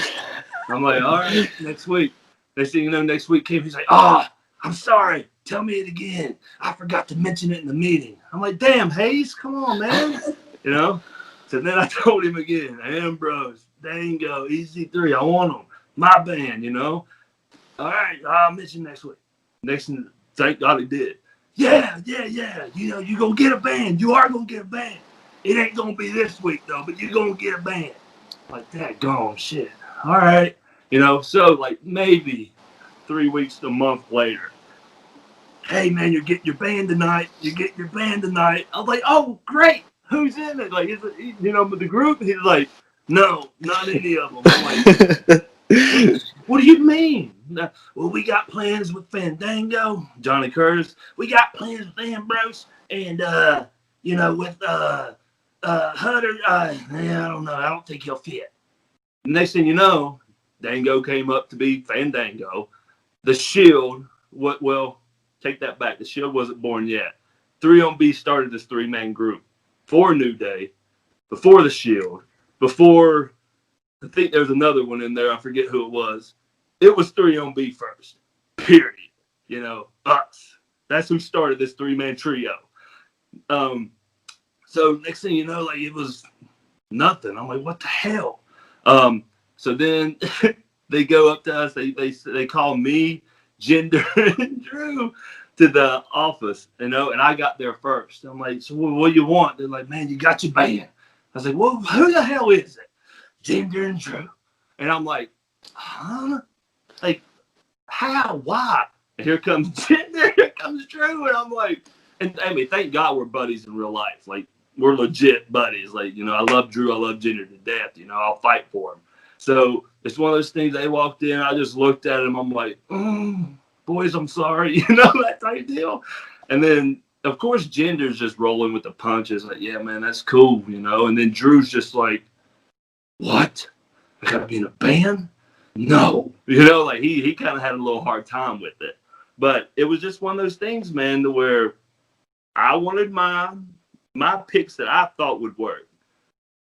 Speaker 2: I'm like, all right, next week. Next thing you know, next week came, he's like, I'm sorry. Tell me it again. I forgot to mention it in the meeting. I'm like, damn, Hayes, come on, man. You know? So then I told him again, Ambrose, Dango, EC3, I want them. My band, you know? All right, I'll mention next week. Next, thank God he did. Yeah. You know, you're going to get a band. You are going to get a band. It ain't going to be this week, though, but you're going to get a band. Like, that gone shit. All right. You know, so like maybe 3 weeks, a month later. Hey, man, you're getting your band tonight. You're getting your band tonight. I was like, oh, great. Who's in it? Like, is it, the group? He's like, no, not any of them. I'm like, what do you mean? Well, we got plans with Fandango, Johnny Curtis. We got plans with Ambrose and, with Hutter. I don't know. I don't think he'll fit. Next thing you know, Dango came up to be Fandango. The Shield, take that back. The Shield wasn't born yet. 3-on-B started this 3-man group for New Day, before the Shield, before, I think there's another one in there. I forget who it was. It was 3-on-B first, period. Us. That's who started this 3-man trio. So next thing you know, like, it was nothing. I'm like, what the hell? So then they go up to us. They call me, Jinder, and Drew to the office, and I got there first. I'm like, so what do you want? They're like, man, you got your band. I was like, well, who the hell is it? Jinder and Drew. And I'm like, huh? Like, how? Why? And here comes Jinder, here comes Drew, and I'm like, and I mean, thank God we're buddies in real life. Like, we're legit buddies. Like, I love Drew, I love Jinder to death. I'll fight for him. So it's one of those things. They walked in, I just looked at him. I'm like, boys, I'm sorry, that type deal. And then, of course, Jinder's just rolling with the punches. Like, yeah, man, that's cool, And then Drew's just like, what? I gotta be in a band? No. Like he kind of had a little hard time with it. But it was just one of those things, man, to where I wanted my picks that I thought would work.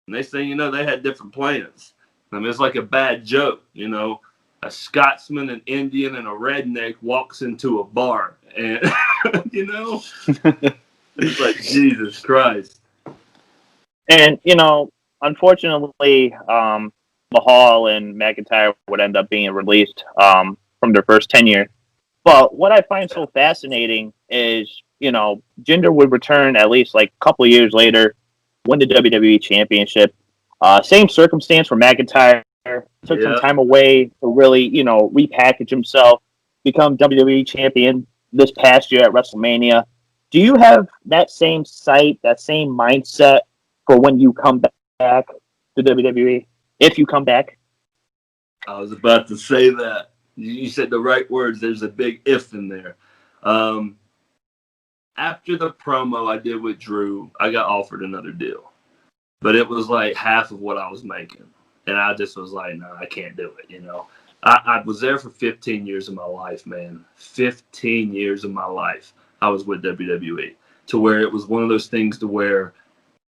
Speaker 2: Next thing you know, they had different plans. I mean, it's like a bad joke, A Scotsman, an Indian, and a redneck walks into a bar, and it's like, Jesus Christ.
Speaker 1: And unfortunately, Mahal and McIntyre would end up being released from their first tenure. But what I find so fascinating is, Jinder would return at least like a couple of years later, win the WWE Championship. Same circumstance for McIntyre. Took some time away to really, repackage himself, become WWE Champion this past year at WrestleMania. Do you have that same sight, that same mindset for when you come back to WWE? If you come back?
Speaker 2: I was about to say that. You said the right words. There's a big if in there. After the promo I did with Drew, I got offered another deal. But it was like half of what I was making. And I just was like, no, I can't do it, I was there for 15 years of my life, man. 15 years of my life I was with WWE. To where it was one of those things to where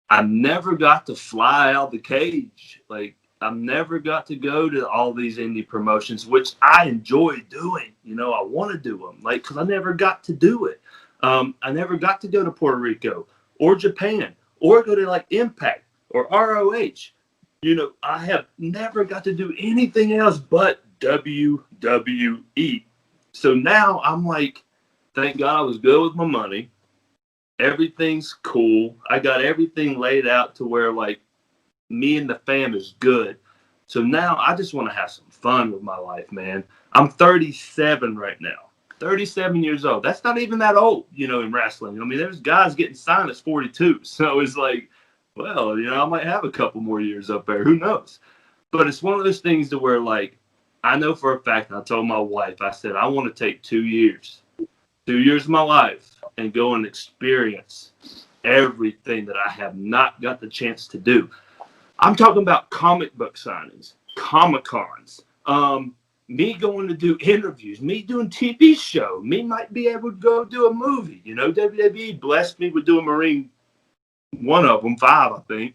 Speaker 2: I never got to fly out the cage. Like, I never got to go to all these indie promotions, which I enjoy doing. I want to do them, like, because I never got to do it. I never got to go to Puerto Rico or Japan or go to, like, Impact or ROH. I have never got to do anything else but WWE. So now I'm like, thank God I was good with my money. Everything's cool. I got everything laid out to where, like, me and the fam is good. So now I just want to have some fun with my life, man. I'm 37 right now. 37 years old. That's not even that old, in wrestling. I mean, there's guys getting signed at 42. So it's like, well, I might have a couple more years up there. Who knows? But it's one of those things to where, like, I know for a fact, and I told my wife, I said, I want to take 2 years of my life and go and experience everything that I have not got the chance to do. I'm talking about comic book signings, Comic-Cons, me going to do interviews, me doing TV show, me might be able to go do a movie. WWE blessed me with doing Marine, one of them, 5, I think.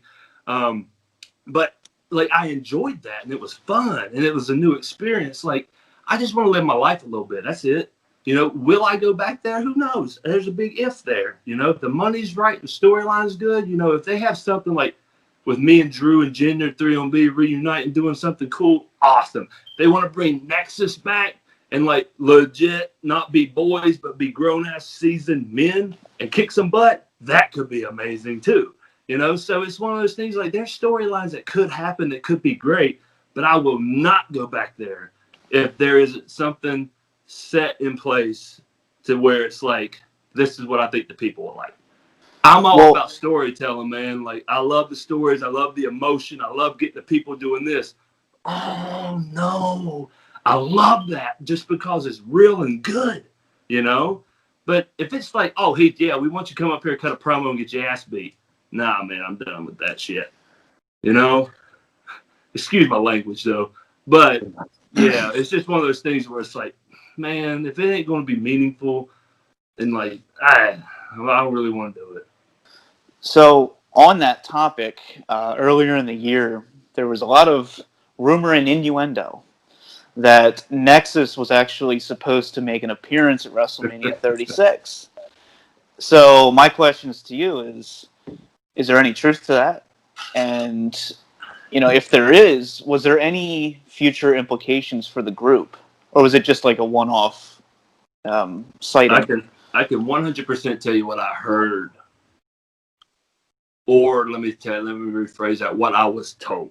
Speaker 2: But, like, I enjoyed that, and it was fun, and it was a new experience. Like, I just want to live my life a little bit. That's it. Will I go back there? Who knows? There's a big if there. If the money's right, the storyline's good, if they have something like with me and Drew and Jinder 3-on-B reuniting, doing something cool, awesome. They want to bring Nexus back and, like, legit not be boys, but be grown-ass seasoned men and kick some butt. That could be amazing too. So it's one of those things, like, there's storylines that could happen that could be great, but I will not go back there if there isn't something set in place to where it's like, this is what I think the people will like. I'm all about storytelling, man. Like, I love the stories. I love the emotion. I love getting the people doing this. Oh, no. I love that just because it's real and good, you know? But if it's like, oh, Heath, yeah, we want you to come up here, cut a promo, and get your ass beat. Nah, man, I'm done with that shit. You know? Excuse my language, though. But, yeah, it's just one of those things where it's like, man, if it ain't going to be meaningful, then, like, I don't really want to do it.
Speaker 3: So on that topic, earlier in the year, there was a lot of rumor and innuendo that Nexus was actually supposed to make an appearance at WrestleMania 36. So my questions to you is there any truth to that? And, you know, if there is, was there any future implications for the group? Or was it just like a one-off sighting?
Speaker 2: I can 100% tell you what I heard. Or let me rephrase that, what I was told.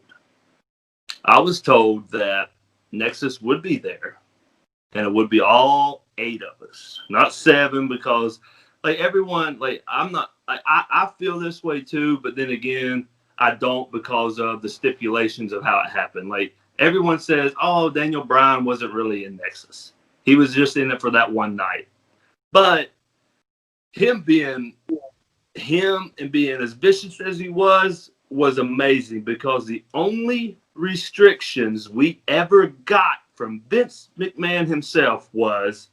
Speaker 2: I was told that Nexus would be there, and it would be all 8 of us, not 7, because like everyone, like I'm not, I feel this way too, but then again, I don't because of the stipulations of how it happened. Like everyone says, oh, Daniel Bryan wasn't really in Nexus. He was just in it for that one night. But him and being as vicious as he was amazing, because the only restrictions we ever got from Vince McMahon himself was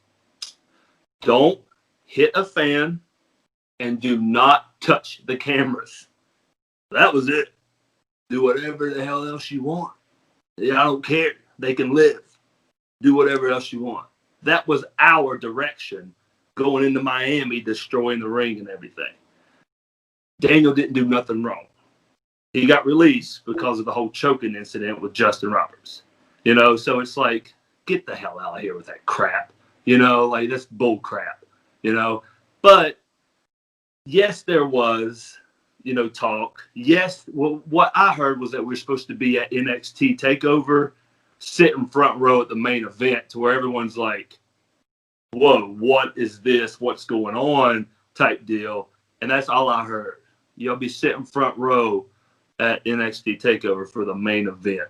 Speaker 2: don't hit a fan and do not touch the cameras. That was it. Do whatever the hell else you want. Yeah, I don't care. They can live. Do whatever else you want. That was our direction going into Miami, destroying the ring and everything. Daniel didn't do nothing wrong. He got released because of the whole choking incident with Justin Roberts. You know, so it's like, get the hell out of here with that crap. You know, like that's bull crap. You know, but yes, there was, you know, talk. Yes, well, what I heard was that we're supposed to be at NXT TakeOver, sitting front row at the main event, to where everyone's like, whoa, what is this? What's going on? Type deal. And that's all I heard. You'll be sitting front row at NXT TakeOver for the main event.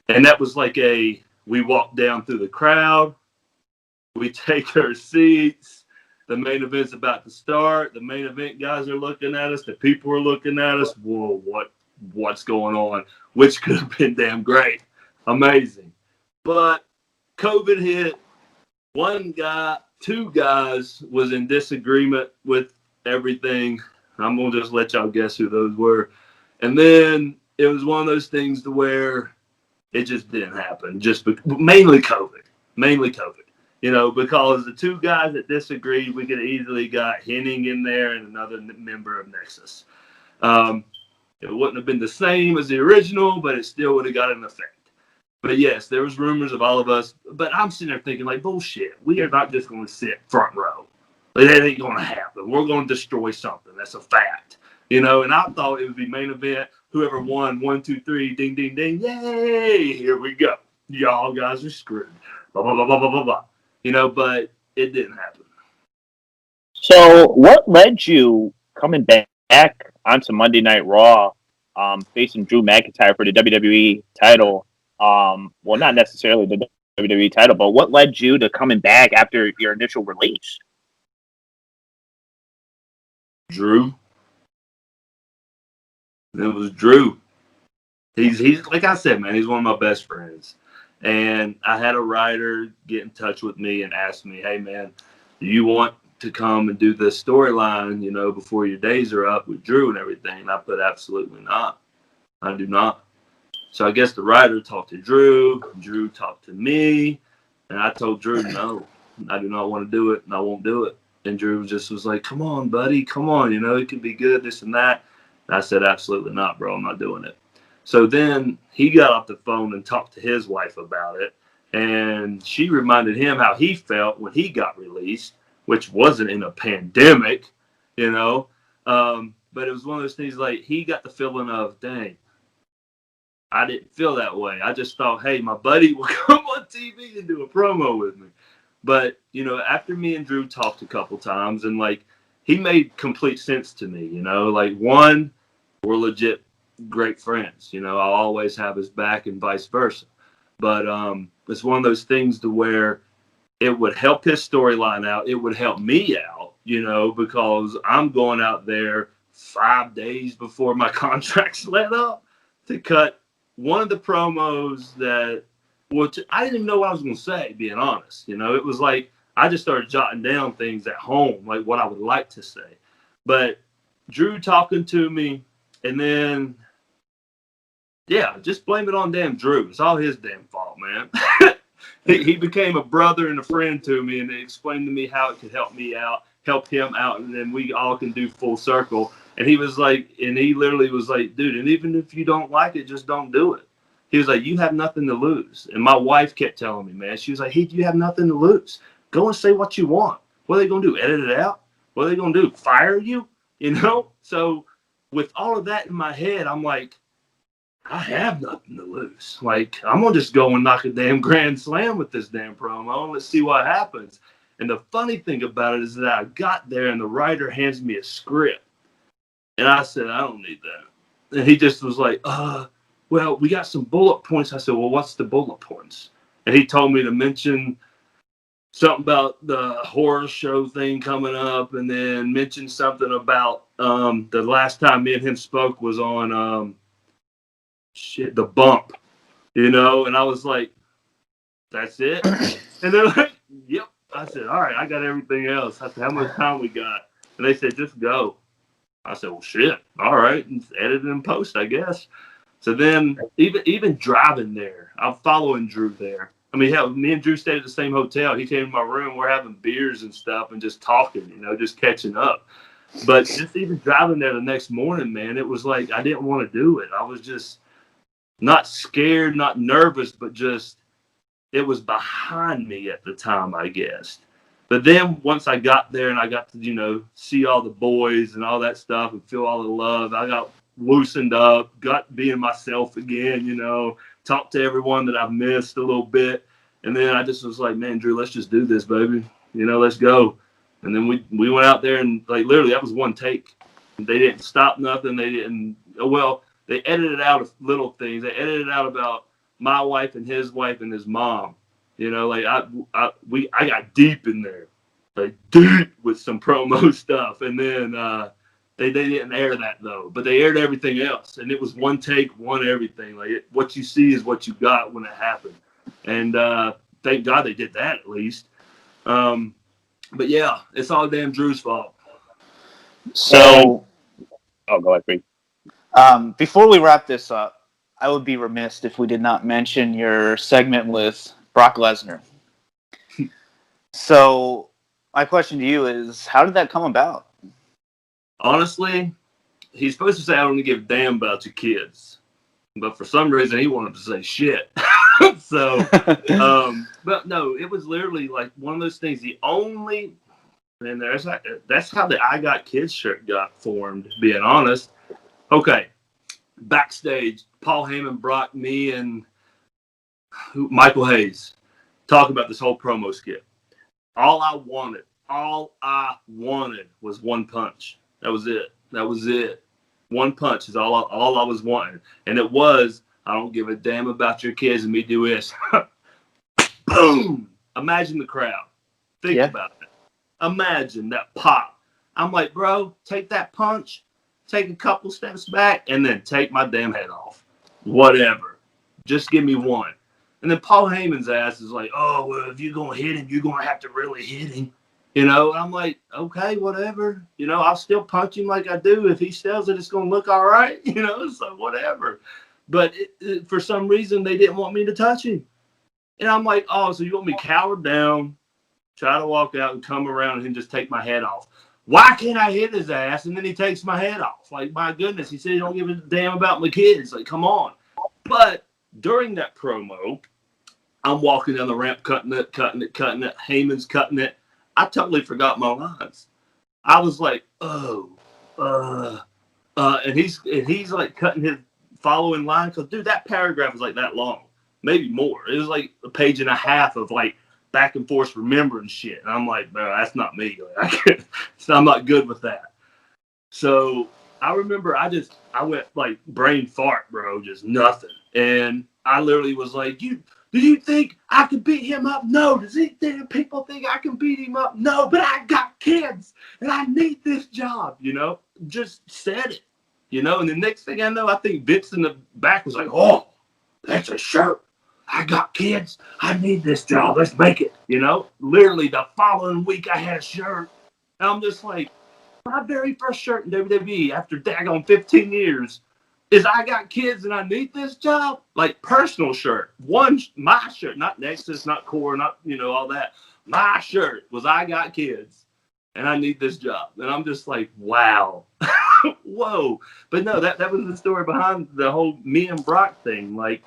Speaker 2: And that was like we walk down through the crowd. We take our seats. The main event's about to start. The main event guys are looking at us. The people are looking at us. Whoa, what's going on? Which could have been damn great. Amazing. But COVID hit. Two guys was in disagreement with everything. I'm going to just let y'all guess who those were. And then it was one of those things to where it just didn't happen. Mainly COVID. You know, because the two guys that disagreed, we could have easily got Henning in there and another member of Nexus. It wouldn't have been the same as the original, but it still would have got an effect. But yes, there was rumors of all of us. But I'm sitting there thinking, like, bullshit. We are not just going to sit front row. Like, that ain't going to happen. We're going to destroy something. That's a fact. You know, and I thought it would be main event. Whoever won, 1, 2, 3, ding, ding, ding. Yay! Here we go. Y'all guys are screwed. Blah, blah, blah, blah, blah, blah, blah. You know, but it didn't happen.
Speaker 1: So, what led you coming back onto Monday Night Raw, facing Drew McIntyre for the WWE title? Well, not necessarily the WWE title, but what led you to coming back after your initial release?
Speaker 2: Drew. It was Drew. He's like I said, man, he's one of my best friends. And I had a writer get in touch with me and ask me, hey, man, do you want to come and do this storyline, you know, before your days are up with Drew and everything? And I put, absolutely not. I do not. So I guess the writer talked to Drew. Drew talked to me. And I told Drew, no, I do not want to do it, and I won't do it. And Drew just was like, come on, buddy, come on, you know, it can be good, this and that. And I said, absolutely not, bro, I'm not doing it. So then he got off the phone and talked to his wife about it. And she reminded him how he felt when he got released, which wasn't in a pandemic, you know. But it was one of those things, like, he got the feeling of, dang, I didn't feel that way. I just thought, hey, my buddy will come on TV and do a promo with me. But, you know, after me and Drew talked a couple times, and like, he made complete sense to me, you know, like, one, we're legit great friends. You know, I'll always have his back and vice versa. But it's one of those things to where it would help his storyline out. It would help me out, you know, because I'm going out there 5 days before my contract's let up to cut one of the promos that, which I didn't even know what I was going to say, being honest. You know, it was like I just started jotting down things at home, like what I would like to say. But Drew talking to me, and then, yeah, just blame it on damn Drew. It's all his damn fault, man. He became a brother and a friend to me, and he explained to me how it could help me out, help him out, and then we all can do full circle. And he was like, and he literally was like, dude, and even if you don't like it, just don't do it. He was like, you have nothing to lose. And my wife kept telling me, man, she was like, hey, you have nothing to lose. Go and say what you want. What are they going to do? Edit it out? What are they going to do? Fire you? You know? So with all of that in my head, I'm like, I have nothing to lose. Like, I'm going to just go and knock a damn grand slam with this damn promo, and let's see what happens. And the funny thing about it is that I got there and the writer hands me a script. And I said, I don't need that. And he just was like, well, we got some bullet points. I said, well, what's the bullet points? And he told me to mention something about the horror show thing coming up, and then mention something about the last time me and him spoke was on the bump, you know. And I was like, that's it? And they're like, yep. I said, all right, I got everything else. I said, how much time we got? And they said, just go. I said, well, shit, all right, and edit and post, I guess. So then even driving there, I'm following Drew there. I mean, hell, me and Drew stayed at the same hotel. He came to my room. We're having beers and stuff and just talking, you know, just catching up. But just even driving there the next morning, man, it was like I didn't want to do it. I was just not scared, not nervous, but just it was behind me at the time, I guess. But then once I got there and I got to, you know, see all the boys and all that stuff and feel all the love, I got loosened up, got being myself again, you know, talked to everyone that I've missed a little bit. And then I just was like, man, Drew, let's just do this, baby. You know, let's go. And then we went out there and, like, literally that was one take. They didn't stop nothing. They didn't, well, they edited out little things. They edited out about my wife and his wife and his mom. You know, like I got deep in there, like deep with some promo stuff, and then they didn't air that though, but they aired everything else, and it was one take, one everything. Like what you see is what you got when it happened, and thank God they did that at least. But yeah, it's all damn Drew's fault.
Speaker 3: So,
Speaker 1: go ahead, Freak.
Speaker 3: Before we wrap this up, I would be remiss if we did not mention your segment with Brock Lesnar. So, my question to you is, how did that come about?
Speaker 2: Honestly, he's supposed to say, I don't give a damn about your kids. But for some reason, he wanted to say shit. So, but no, it was literally like one of those things. That's how the I Got Kids shirt got formed, being honest. Okay, backstage, Paul Heyman, Brock, me, and Michael Hayes talk about this whole promo skit. All I wanted was one punch. That was it. One punch is all I was wanting. And it was, I don't give a damn about your kids and me do this. Boom! Imagine the crowd. Think about it. Imagine that pop. I'm like, bro, take that punch, take a couple steps back, and then take my damn head off. Whatever. Just give me one. And then Paul Heyman's ass is like, oh, well, if you're going to hit him, you're going to have to really hit him. You know, and I'm like, okay, whatever. You know, I'll still punch him like I do. If he sells it, it's going to look all right. You know, so whatever. But for some reason, they didn't want me to touch him. And I'm like, oh, so you want me cowered down, try to walk out and come around and just take my head off? Why can't I hit his ass and then he takes my head off? Like, my goodness, he said he don't give a damn about my kids. Like, come on. But during that promo, I'm walking down the ramp, cutting it. Heyman's cutting it. I totally forgot my lines. I was like, and he's like cutting his following line. Because, dude, that paragraph was like that long. Maybe more. It was like a page and a half of like back and forth remembering shit. And I'm like, bro, that's not me. Like, I'm not good with that. So I remember I went like brain fart, bro, just nothing. And I literally was like, do you think I can beat him up? No. Does these damn people think I can beat him up? No, but I got kids and I need this job, just said it, and the next thing I know, I think Vince in the back was like, oh, that's a shirt. I got kids. I need this job. Let's make it, literally the following week I had a shirt. And I'm just like, my very first shirt in WWE after daggone 15 years is I got kids and I need this job. Like personal shirt. My shirt, not Nexus, not Core, not, all that. My shirt was I got kids and I need this job. And I'm just like, wow. Whoa. But no, that was the story behind the whole me and Brock thing. Like,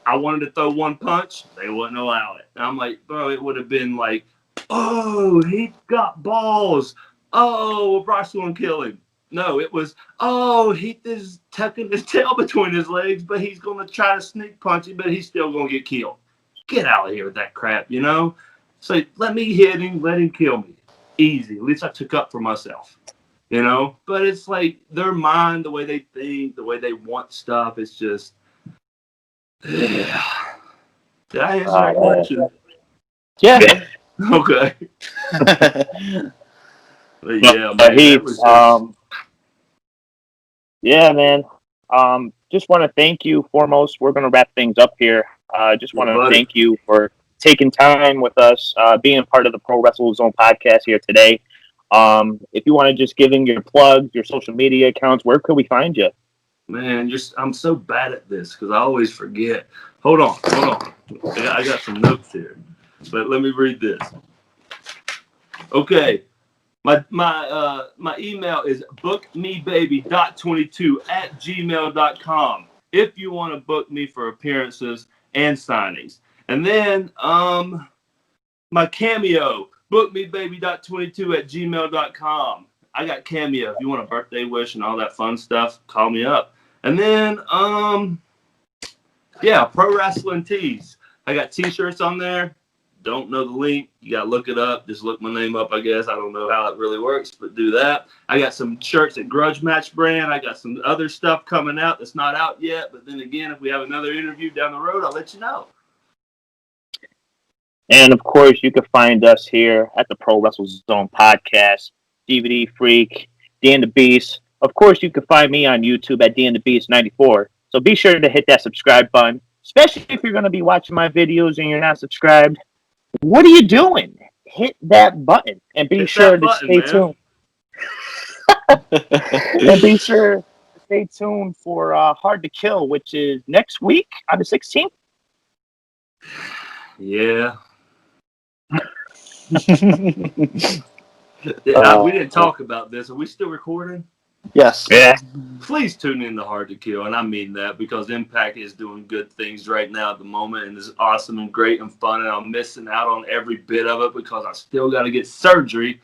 Speaker 2: I wanted to throw one punch. They wouldn't allow it. And I'm like, bro, it would have been like, oh, he got balls. Oh, well, Brock's going to kill him. No, it was, oh, Heath is tucking his tail between his legs, but he's going to try to sneak punch him, but he's still going to get killed. Get out of here with that crap, So let me hit him, let him kill me. Easy. At least I took up for myself, But it's like their mind, the way they think, the way they want stuff, it's just, yeah. Did I answer that question?
Speaker 3: Yeah.
Speaker 2: Okay. But yeah, man,
Speaker 1: Heath,
Speaker 2: that was just...
Speaker 1: yeah, man. Just want to thank you foremost. We're going to wrap things up here. Just want to thank you for taking time with us, being a part of the Pro Wrestle Zone podcast here today. If you want to just give in your plugs, your social media accounts, where could we find you?
Speaker 2: Man, I'm so bad at this because I always forget. Hold on. I got some notes here, but let me read this. Okay. My email is bookmebaby.22@gmail.com if you want to book me for appearances and signings. And then my Cameo, bookmebaby.22@gmail.com. I got Cameo. If you want a birthday wish and all that fun stuff, call me up. And then Pro Wrestling Tees. I got t-shirts on there. Don't know the link. You got to look it up. Just look my name up, I guess. I don't know how it really works, but do that. I got some shirts at Grudge Match brand. I got some other stuff coming out that's not out yet. But then again, if we have another interview down the road, I'll let you know.
Speaker 1: And, of course, you can find us here at the Pro Wrestle Zone podcast, DVD Freak, Dan the Beast. Of course, you can find me on YouTube at Dan the Beast 94. So be sure to hit that subscribe button, especially if you're going to be watching my videos and you're not subscribed. What are you doing? Hit that button and be sure to stay tuned. And be sure to stay tuned for Hard to Kill, which is next week on the 16th.
Speaker 2: Yeah. We didn't talk about this. Are we still recording?
Speaker 3: Yes.
Speaker 1: Yeah.
Speaker 2: Please tune in to Hard to Kill, and I mean that because Impact is doing good things right now at the moment, and it's awesome and great and fun, and I'm missing out on every bit of it because I still got to get surgery.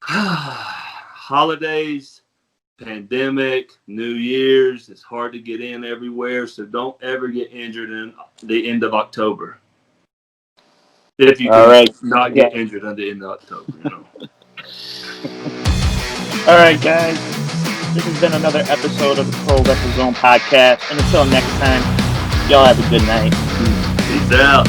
Speaker 2: Holidays, pandemic, New Year's, it's hard to get in everywhere, so don't ever get injured in the end of October. If you can not get injured at the end of October,
Speaker 1: All right, guys. This has been another episode of the Pro Wrestle Zone podcast. And until next time, y'all have a good night.
Speaker 2: Peace out.